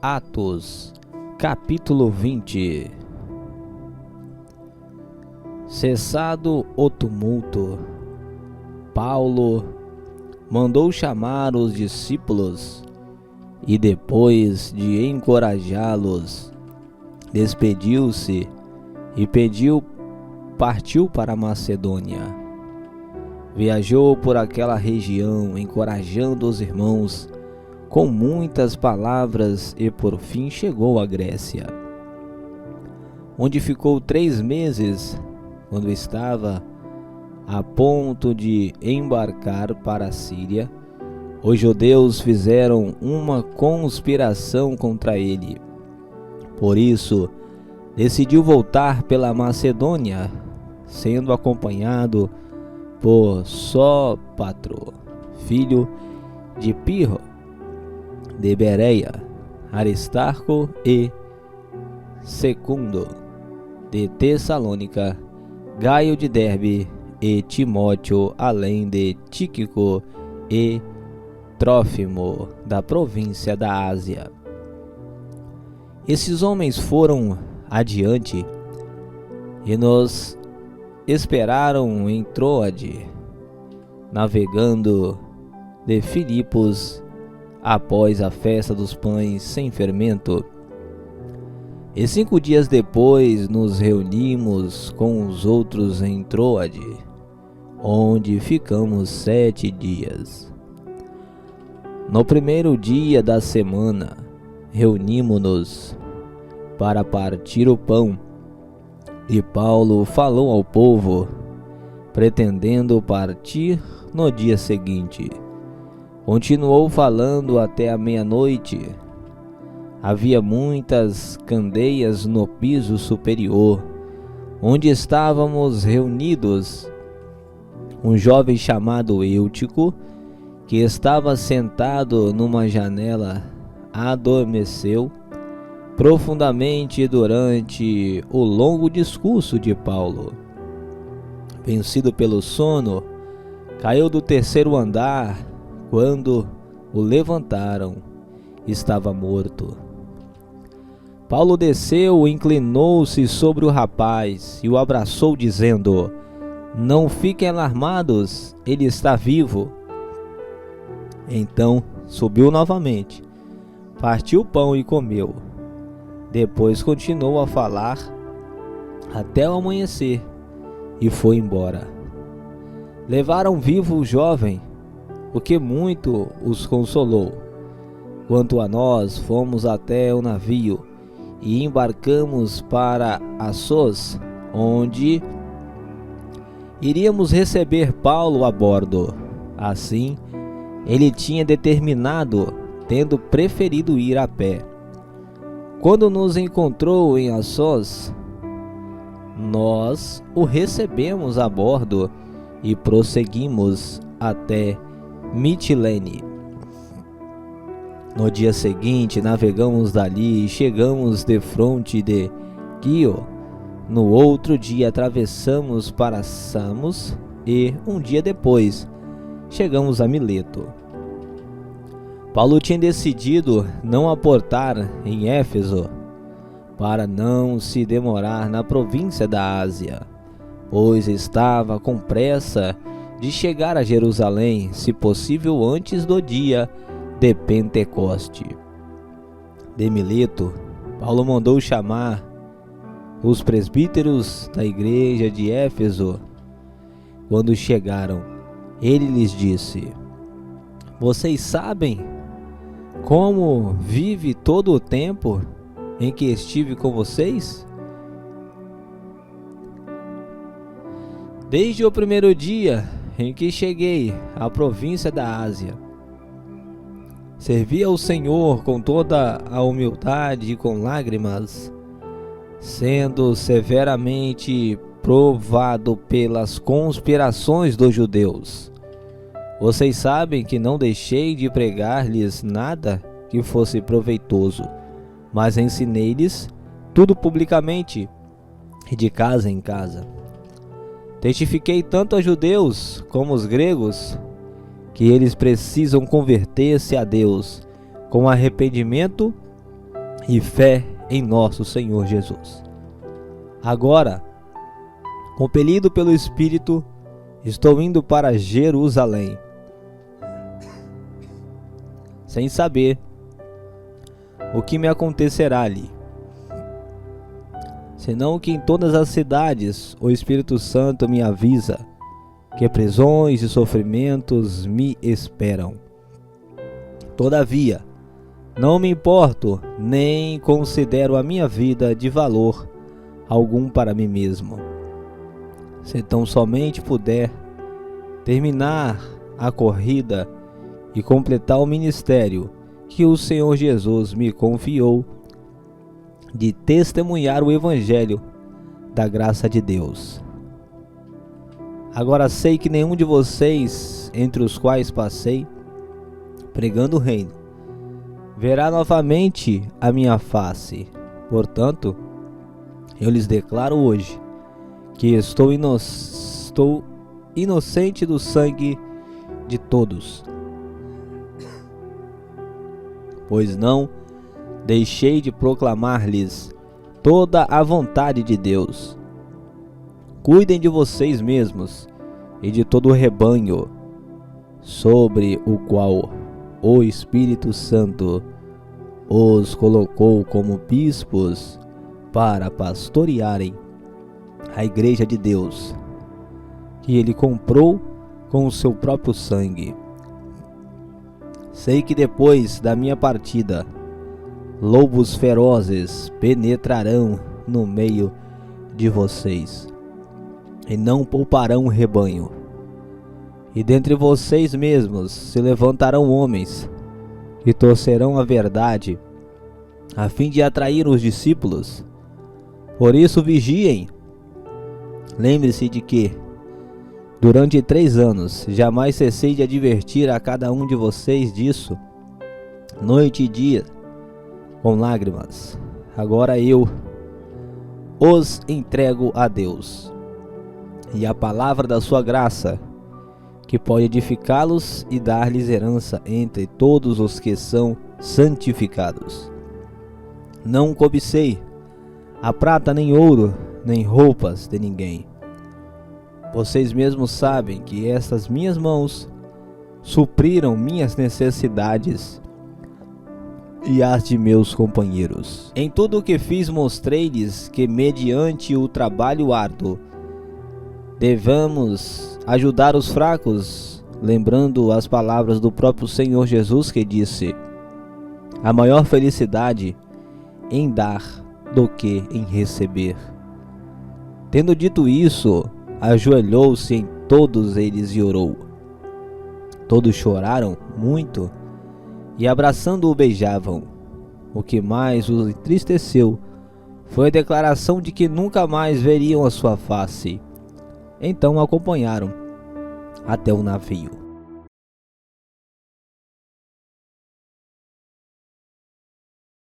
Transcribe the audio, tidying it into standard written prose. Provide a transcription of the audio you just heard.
Atos, capítulo 20. Cessado o tumulto, Paulo mandou chamar os discípulos e, depois de encorajá-los, despediu-se e partiu para a Macedônia. Viajou por aquela região, encorajando os irmãos com muitas palavras, e por fim chegou à Grécia, onde ficou 3 meses. Quando estava a ponto de embarcar para a Síria, os judeus fizeram uma conspiração contra ele. Por isso, decidiu voltar pela Macedônia, sendo acompanhado por Sópatro, filho de Pirro, de Bereia, Aristarco e Segundo, de Tessalônica, Gaio de Derbe e Timóteo, além de Tíquico e Trófimo, da província da Ásia. Esses homens foram adiante e nos esperaram em Troade, navegando de Filipos após a festa dos pães sem fermento. E 5 dias depois nos reunimos com os outros em Troade, onde ficamos 7 dias. No primeiro dia da semana, reunimos-nos para partir o pão, e Paulo falou ao povo, pretendendo partir no dia seguinte. Continuou falando até a meia-noite. Havia muitas candeias no piso superior, onde estávamos reunidos. Um jovem chamado Eutico, que estava sentado numa janela, adormeceu profundamente durante o longo discurso de Paulo. Vencido pelo sono, caiu do 3º andar. Quando o levantaram, estava morto. Paulo desceu, inclinou-se sobre o rapaz e o abraçou, dizendo: "Não fiquem alarmados, ele está vivo." Então subiu novamente, partiu o pão e comeu. Depois continuou a falar até o amanhecer e foi embora. Levaram vivo o jovem, o que muito os consolou. Quanto a nós, fomos até o navio e embarcamos para Assos, onde iríamos receber Paulo a bordo. Assim, ele tinha determinado, tendo preferido ir a pé. Quando nos encontrou em Assos, nós o recebemos a bordo e prosseguimos até Mitilene. No dia seguinte, navegamos dali e chegamos defronte de Quio. No outro dia, atravessamos para Samos e, um dia depois, chegamos a Mileto. Paulo tinha decidido não aportar em Éfeso para não se demorar na província da Ásia, pois estava com pressa de chegar a Jerusalém, se possível antes do dia de Pentecoste. De Mileto, Paulo mandou chamar os presbíteros da igreja de Éfeso. Quando chegaram, ele lhes disse: "Vocês sabem como vive todo o tempo em que estive com vocês? Desde o primeiro dia em que cheguei à província da Ásia, servi ao Senhor com toda a humildade e com lágrimas, sendo severamente provado pelas conspirações dos judeus. Vocês sabem que não deixei de pregar-lhes nada que fosse proveitoso, mas ensinei-lhes tudo publicamente e de casa em casa. Testifiquei tanto aos judeus como aos gregos que eles precisam converter-se a Deus com arrependimento e fé em nosso Senhor Jesus. Agora, compelido pelo Espírito, estou indo para Jerusalém, sem saber o que me acontecerá ali, senão que em todas as cidades o Espírito Santo me avisa que prisões e sofrimentos me esperam. Todavia, não me importo, nem considero a minha vida de valor algum para mim mesmo. Se tão somente puder terminar a corrida e completar o ministério que o Senhor Jesus me confiou, de testemunhar o Evangelho da graça de Deus. Agora sei que nenhum de vocês, entre os quais passei, pregando o reino, verá novamente a minha face. Portanto, eu lhes declaro hoje que estou inocente do sangue de todos, pois não deixei de proclamar-lhes toda a vontade de Deus. Cuidem de vocês mesmos e de todo o rebanho sobre o qual o Espírito Santo os colocou como bispos para pastorearem a igreja de Deus, que ele comprou com o seu próprio sangue. Sei que depois da minha partida, lobos ferozes penetrarão no meio de vocês e não pouparão o rebanho. E dentre vocês mesmos se levantarão homens que torcerão a verdade a fim de atrair os discípulos. Por isso vigiem. Lembre-se de que, durante 3 anos, jamais cessei de advertir a cada um de vocês disso, noite e dia, com lágrimas. Agora eu os entrego a Deus e a palavra da sua graça, que pode edificá-los e dar-lhes herança entre todos os que são santificados. Não cobicei a prata, nem ouro, nem roupas de ninguém. Vocês mesmos sabem que estas minhas mãos supriram minhas necessidades e as de meus companheiros. Em tudo o que fiz mostrei-lhes que, mediante o trabalho árduo, devemos ajudar os fracos, lembrando as palavras do próprio Senhor Jesus, que disse: "A maior felicidade em dar do que em receber." Tendo dito isso, ajoelhou-se em todos eles e orou. Todos choraram muito e, abraçando-o, beijavam. O que mais os entristeceu foi a declaração de que nunca mais veriam a sua face. Então o acompanharam até o navio.